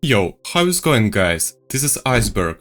Yo, how's it going guys? This is Iceberg.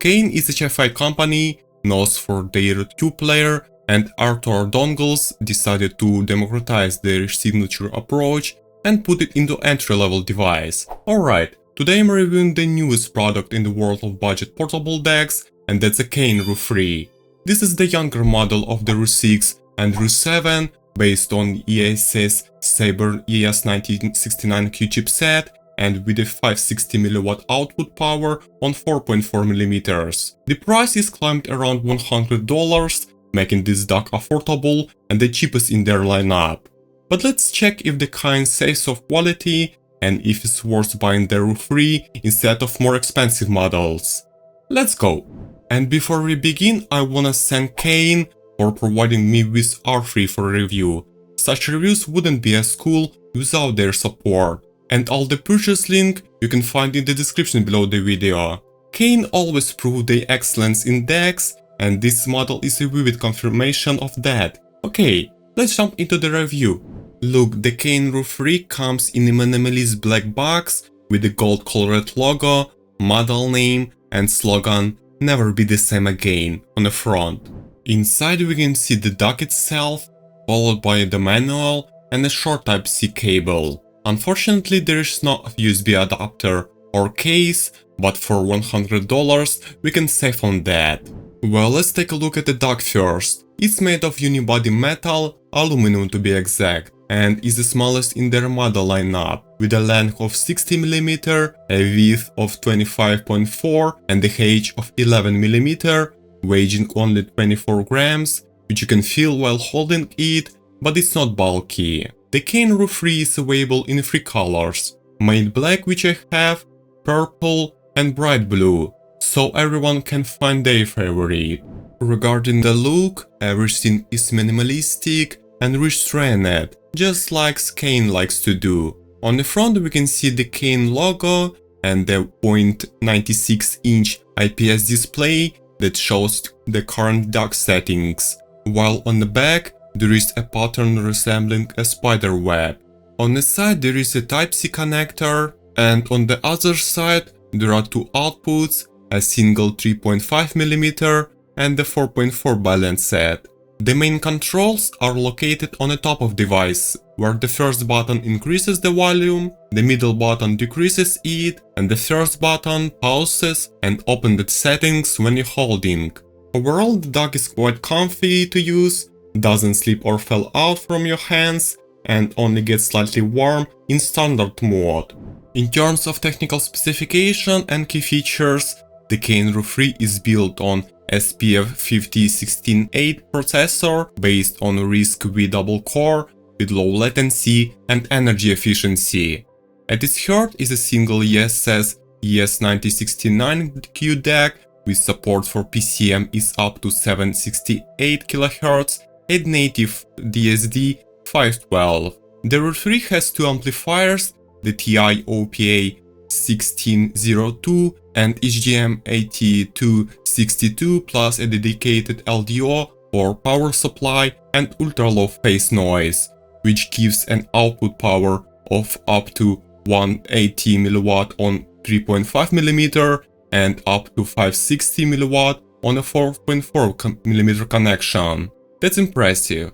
Cayin is a chifi company known for their 2-player and R2R dongles decided to democratize their signature approach and put it into entry-level device. Alright, today I'm reviewing the newest product in the world of budget portable decks, and that's a Cayin RU3. This is the younger model of the RU6 and RU7 based on ESS Sabre ES9069Q chipset and with a 560mW output power on 4.4mm. The price is climbed around $100, making this dock affordable and the cheapest in their lineup. But let's check if the Cayin says of quality and if it's worth buying the RU3 instead of more expensive models. Let's go! And before we begin, I wanna thank Cayin for providing me with R3 for review. Such reviews wouldn't be as cool without their support. And all the purchase link you can find in the description below the video. Cayin always proved their excellence in decks, and this model is a vivid confirmation of that. Okay, let's jump into the review. Look, the Cayin RU3 comes in a minimalist black box with a gold colored logo, model name and slogan "Never be the same again" on the front. Inside we can see the dock itself, followed by the manual and a short Type-C cable. Unfortunately, there is no USB adapter or case, but for $100 we can save on that. Well, let's take a look at the dock first. It's made of unibody metal, aluminum to be exact, and is the smallest in their model lineup, with a length of 60mm, a width of 25.4 and a height of 11mm, weighing only 24 grams, which you can feel while holding it, but it's not bulky. The Cayin RU3 is available in 3 colors, matte black which I have, purple and bright blue, so everyone can find their favorite. Regarding the look, everything is minimalistic and restrained, just like Cayin likes to do. On the front we can see the Cayin logo and the 0.96-inch IPS display that shows the current dock settings, while on the back there is a pattern resembling a spider web. On the side there is a Type-C connector, and on the other side there are 2 outputs, a single 3.5mm and the 4.4 balance set. The main controls are located on the top of the device, where the first button increases the volume, the middle button decreases it, and the first button pauses and opens the settings when you're holding. Overall, the dock is quite comfy to use, doesn't slip or fall out from your hands, and only gets slightly warm in standard mode. In terms of technical specification and key features, the Cayin RU3 is built on SPF 5016-8 processor based on RISC-V double core with low latency and energy efficiency. At its heart is a single ESS ES9069Q deck with support for PCM is up to 768 kHz and native DSD 512. The RU3 has 2 amplifiers, the TI-OPA 1602 and HDM8262, plus a dedicated LDO for power supply and ultra-low phase noise, which gives an output power of up to 180mW on 3.5mm and up to 560mW on a 4.4mm connection. That's impressive.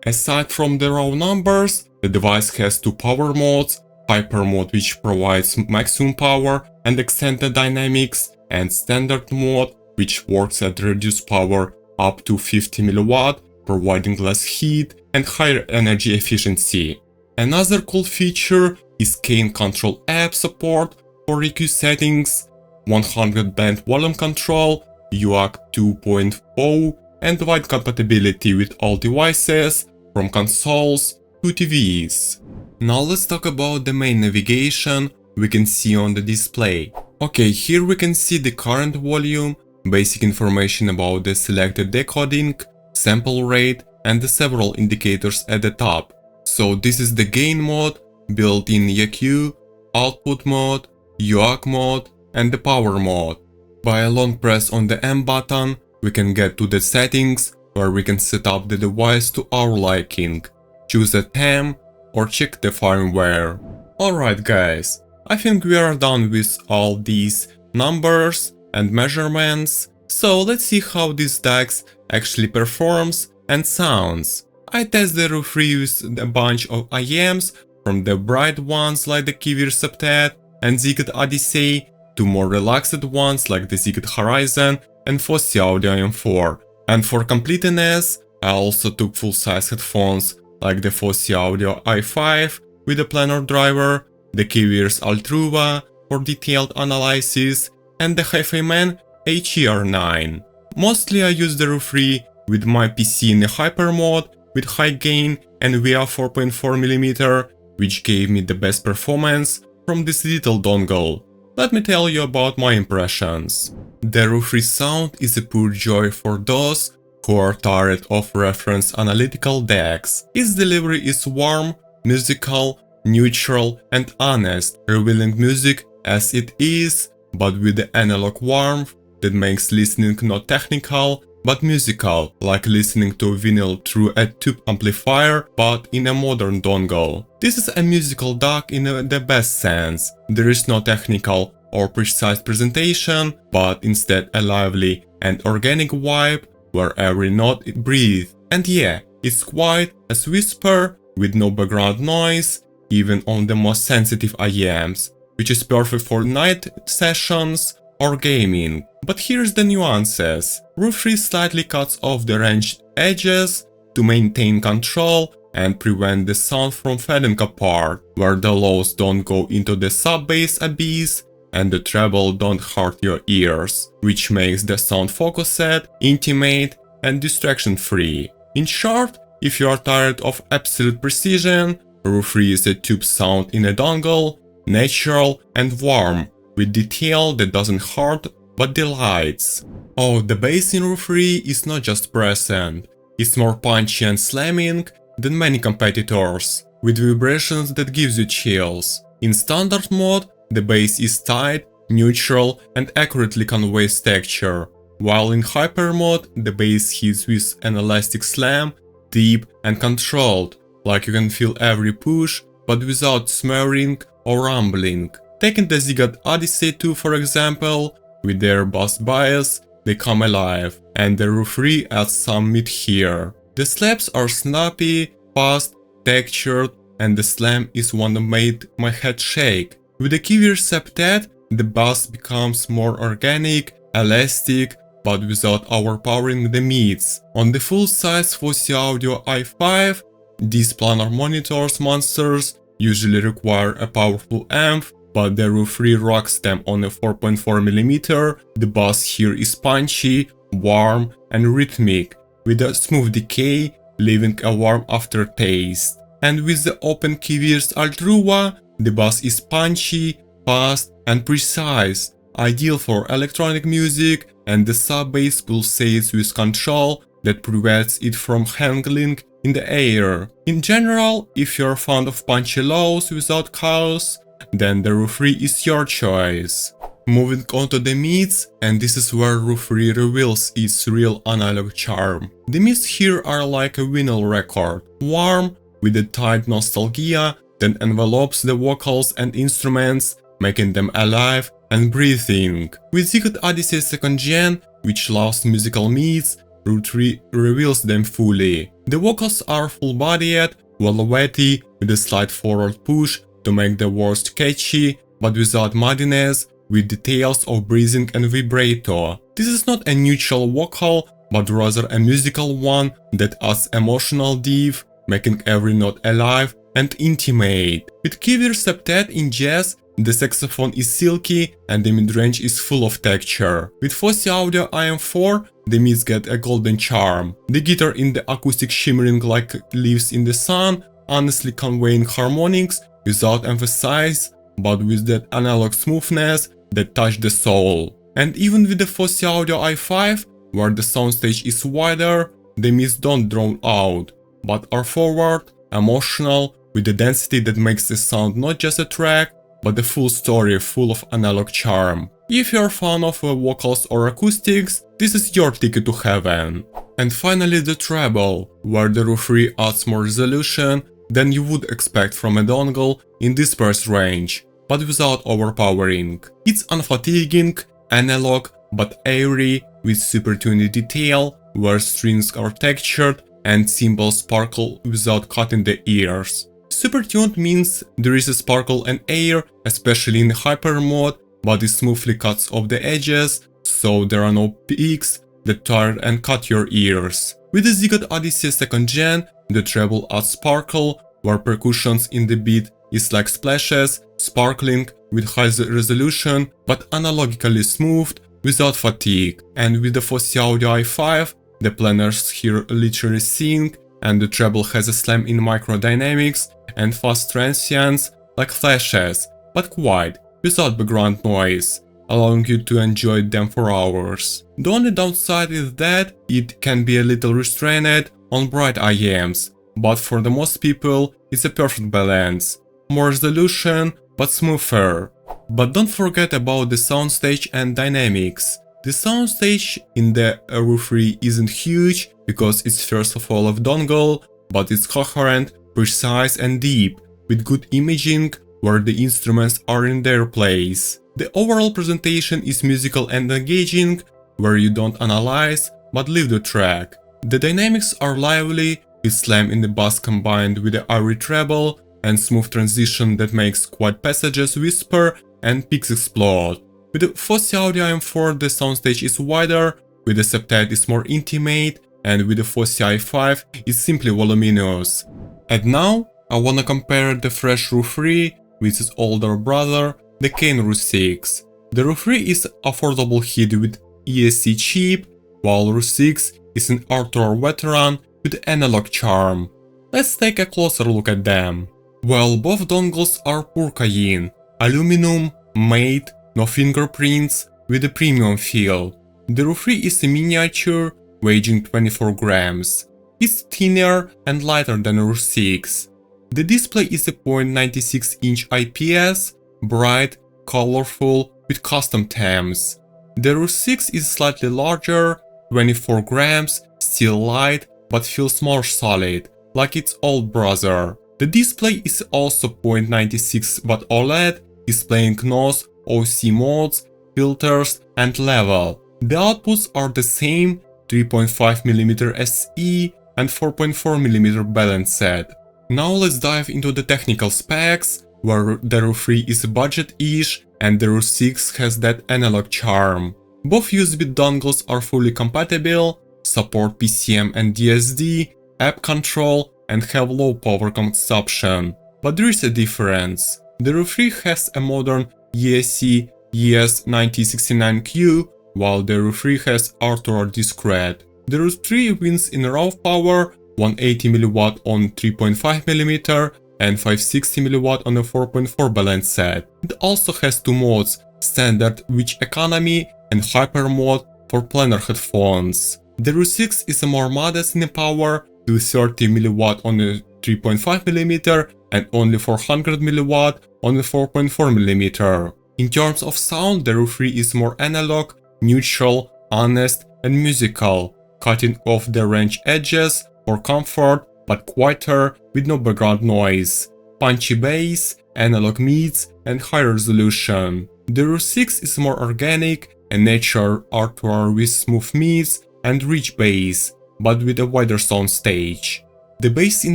Aside from the raw numbers, the device has 2 power modes, Hyper mode which provides maximum power and extended dynamics, and standard mode which works at reduced power up to 50mW, providing less heat and higher energy efficiency. Another cool feature is Cayin Control app support for EQ settings, 100 band volume control, UAC 2.0 and wide compatibility with all devices, from consoles to TVs. Now let's talk about the main navigation we can see on the display. Okay, here we can see the current volume, basic information about the selected decoding, sample rate and the several indicators at the top. So this is the gain mode, built-in EQ, output mode, UAC mode and the power mode. By a long press on the M button, we can get to the settings where we can set up the device to our liking, choose a theme or check the firmware. Alright guys, I think we are done with all these numbers and measurements, so let's see how this DAX actually performs and sounds. I test the RU3 with a bunch of IEMs, from the bright ones like the Cayin RU6 and Cayin Odyssey to more relaxed ones like the Cayin Horizon and Fosi Audio IM4. And for completeness, I also took full-size headphones like the Fosi Audio i5 with a planar driver, the Cayin RU3 for detailed analysis, and the hifi Man HER9. Mostly I use the RU3 with my PC in a hyper mode with high gain and via 4.4mm, which gave me the best performance from this little dongle. Let me tell you about my impressions. The RU3 sound is a pure joy for those who are tired of reference analytical DACs. Its delivery is warm, musical, neutral and honest, revealing music as it is, but with the analog warmth that makes listening not technical but musical, like listening to vinyl through a tube amplifier but in a modern dongle. This is a musical DAC in the best sense. There is no technical or precise presentation, but instead a lively and organic vibe where every note breathes. And yeah, it's quiet as whisper with no background noise, even on the most sensitive IEMs, which is perfect for night sessions or gaming. But here's the nuances. RU3 slightly cuts off the ranged edges to maintain control and prevent the sound from fading apart, where the lows don't go into the sub-bass abyss and the treble don't hurt your ears, which makes the sound focused, intimate and distraction-free. In short, if you are tired of absolute precision, RU3 is a tube sound in a dongle, natural and warm, with detail that doesn't hurt but delights. Oh, the bass in RU3 is not just present, it's more punchy and slamming than many competitors, with vibrations that gives you chills. In standard mode, the bass is tight, neutral and accurately conveys texture, while in hyper mode, the bass hits with an elastic slam, deep and controlled, like you can feel every push but without smearing or rumbling. Taking the Cayin Odyssey 2 for example, with their bass bias, they come alive, and the RU3 adds some meat here. The slaps are snappy, fast, textured, and the slam is one that made my head shake. With the Cayin RU6, the bass becomes more organic, elastic, but without overpowering the mids. On the full-size Fosi Audio i5, these planar monitors monsters usually require a powerful amp, but the RU3 rocks them on a 4.4mm. The bass here is punchy, warm and rhythmic, with a smooth decay, leaving a warm aftertaste. And with the open Cayin RU3, the bass is punchy, fast and precise, ideal for electronic music, and the sub-bass pulsates with control that prevents it from hanging in the air. In general, if you're fond of punchy lows without chaos, then the RU3 is your choice. Moving on to the mids, and this is where RU3 reveals its real analog charm. The mids here are like a vinyl record, warm, with a tight nostalgia that envelopes the vocals and instruments, making them alive and breathing. With Cayin Odyssey 2nd Gen, which loves musical mids, RU3 reveals them fully. The vocals are full-bodied, velvety, with a slight forward push to make the words catchy, but without muddiness, with details of breathing and vibrato. This is not a neutral vocal, but rather a musical one that adds emotional depth, making every note alive and intimate. With Cayin RU6 in jazz, the saxophone is silky and the mid-range is full of texture. With Fosi Audio IM4, the mids get a golden charm. The guitar in the acoustic shimmering like leaves in the sun, honestly conveying harmonics without emphasis, but with that analog smoothness that touch the soul. And even with the Fosi Audio i5, where the soundstage is wider, the mids don't drown out, but are forward, emotional, with the density that makes the sound not just a track, but a full story full of analog charm. If you're a fan of vocals or acoustics, this is your ticket to heaven. And finally the treble, where the RU3 adds more resolution than you would expect from a dongle in this price range. but without overpowering. It's unfatiguing, analog, but airy, with super tuned detail, where strings are textured and cymbals sparkle without cutting the ears. Super tuned means there is a sparkle and air, especially in hyper mode, but it smoothly cuts off the edges, so there are no peaks that tire and cut your ears. With the Zigot Odyssey 2nd Gen, the treble adds sparkle, where percussions in the beat is like splashes, sparkling with high resolution, but analogically smoothed, without fatigue. And with the Fosse Audio i5, the planars here literally sing, and the treble has a slam in microdynamics and fast transients like flashes, but quiet, without background noise, allowing you to enjoy them for hours. The only downside is that it can be a little restrained on bright IEMs, but for the most people it's a perfect balance. More resolution, but smoother. But don't forget about the soundstage and dynamics. The soundstage in the RU3 isn't huge because it's first of all a dongle, but it's coherent, precise and deep, with good imaging where the instruments are in their place. The overall presentation is musical and engaging, where you don't analyze, but live the track. The dynamics are lively, with slam in the bass combined with the airy treble, and smooth transition that makes quiet passages whisper and peaks explode. With the Fosse Audio M4 the soundstage is wider, with the septet is more intimate, and with the Fosse i5 it's simply voluminous. And now I wanna compare the fresh RU3 with its older brother, the Cayin RU6. The RU3 is affordable hit with ESC chip, while RU6 is an outdoor veteran with analog charm. Let's take a closer look at them. Well, both dongles are pure Cayin, aluminum, made, no fingerprints, with a premium feel. The RU3 is a miniature, weighing 24 grams. It's thinner and lighter than RU6. The display is a 0.96-inch IPS, bright, colorful, with custom themes. The RU6 is slightly larger, 24 grams, still light, but feels more solid, like its old brother. The display is also 0.96 but OLED, displaying NOS, OC modes, filters and level. The outputs are the same, 3.5mm SE and 4.4mm balanced. Now let's dive into the technical specs, where the RU3 is budget-ish and the RU6 has that analog charm. Both USB dongles are fully compatible, support PCM and DSD, app control and have low power consumption. But there is a difference. The RU3 has a modern ESC ES9069Q, while the RU3 has outdoor discrete. The RU3 wins in raw power, 180mW on 3.5mm and 560mW on a 4.4 balanced set. It also has two modes, standard with economy and hyper mode for planar headphones. The RU6 is more modest in power, with 30mW on a 3.5mm and only 400mW on a 4.4mm. In terms of sound, the RU3 is more analog, neutral, honest and musical, cutting off the range edges for comfort, but quieter with no background noise. Punchy bass, analog mids and high resolution. The RU6 is more organic and natural outdoor with smooth mids and rich bass, but with a wider sound stage. The bass in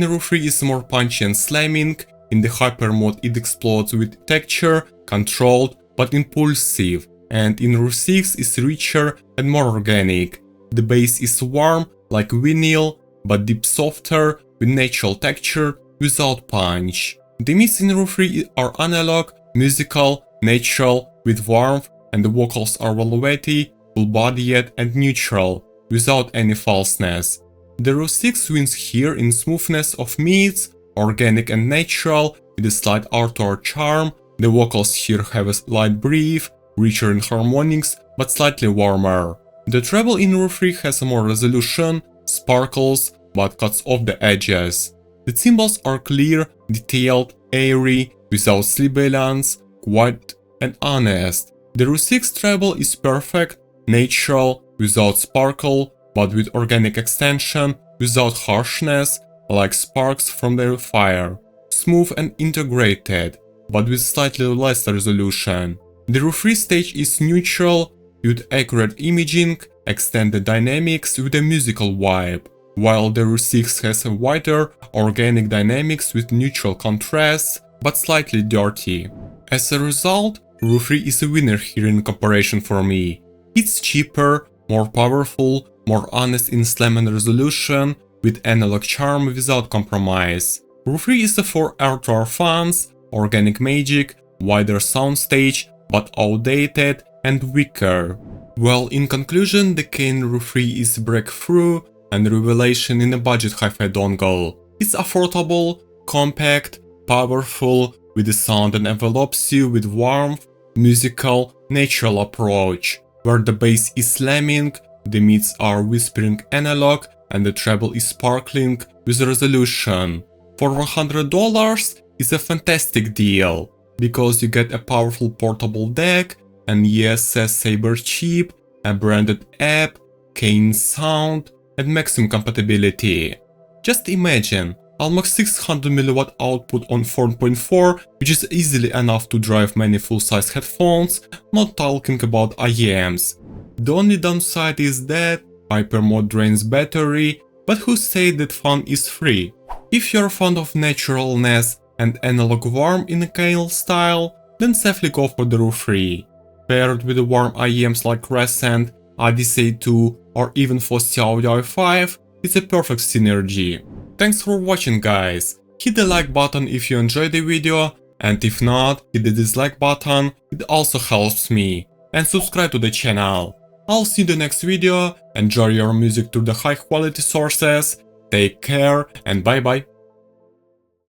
RU3 is more punchy and slamming. In the hyper mode it explodes with texture, controlled but impulsive, and in RU6 is richer and more organic. The bass is warm like vinyl, but deep softer with natural texture without punch. The mids in RU3 are analog, musical, natural with warmth, and the vocals are velvety, full-bodied and neutral, without any falseness. The RU6 wins here in smoothness of mids, organic and natural, with a slight outdoor charm. The vocals here have a light breathe, richer in harmonics, but slightly warmer. The treble in RU3 has more resolution, sparkles, but cuts off the edges. The cymbals are clear, detailed, airy, without sibilance, quiet and honest. The RU6 treble is perfect, natural, without sparkle, but with organic extension, without harshness, like sparks from the fire. Smooth and integrated. but with slightly less resolution. The RU3 stage is neutral, with accurate imaging, extended dynamics with a musical vibe, while the RU6 has a wider, organic dynamics with neutral contrast, but slightly dirty. As a result, RU3 is a winner here in comparison for me. It's cheaper, more powerful, more honest in slam and resolution, with analog charm without compromise. RU3 is for R2R fans, organic magic, wider soundstage, but outdated and weaker. Well, in conclusion, the Cayin RU3 is a breakthrough and revelation in a budget hi-fi dongle. It's affordable, compact, powerful, with a sound that envelopes you with warmth, musical, natural approach, where the bass is slamming, the mids are whispering analog, and the treble is sparkling with resolution. For $100, it's a fantastic deal, because you get a powerful portable deck, an ESS Sabre chip, a branded app, Cayin sound, and maximum compatibility. Just imagine, almost 600 mW output on 4.4, which is easily enough to drive many full-size headphones, not talking about IEMs. The only downside is that hyper mode drains battery, but who said that fun is free? If you're fond of naturalness and analog warmth in a Cayin style, then safely go for the RU3. Paired with the warm IEMs like Crescent, Odyssey 2 or even Fossi Audio 5, it's a perfect synergy. Thanks for watching, guys. Hit the like button if you enjoyed the video, and if not, hit the dislike button, it also helps me. And subscribe to the channel. I'll see you in the next video, enjoy your music through the high quality sources, take care and bye bye.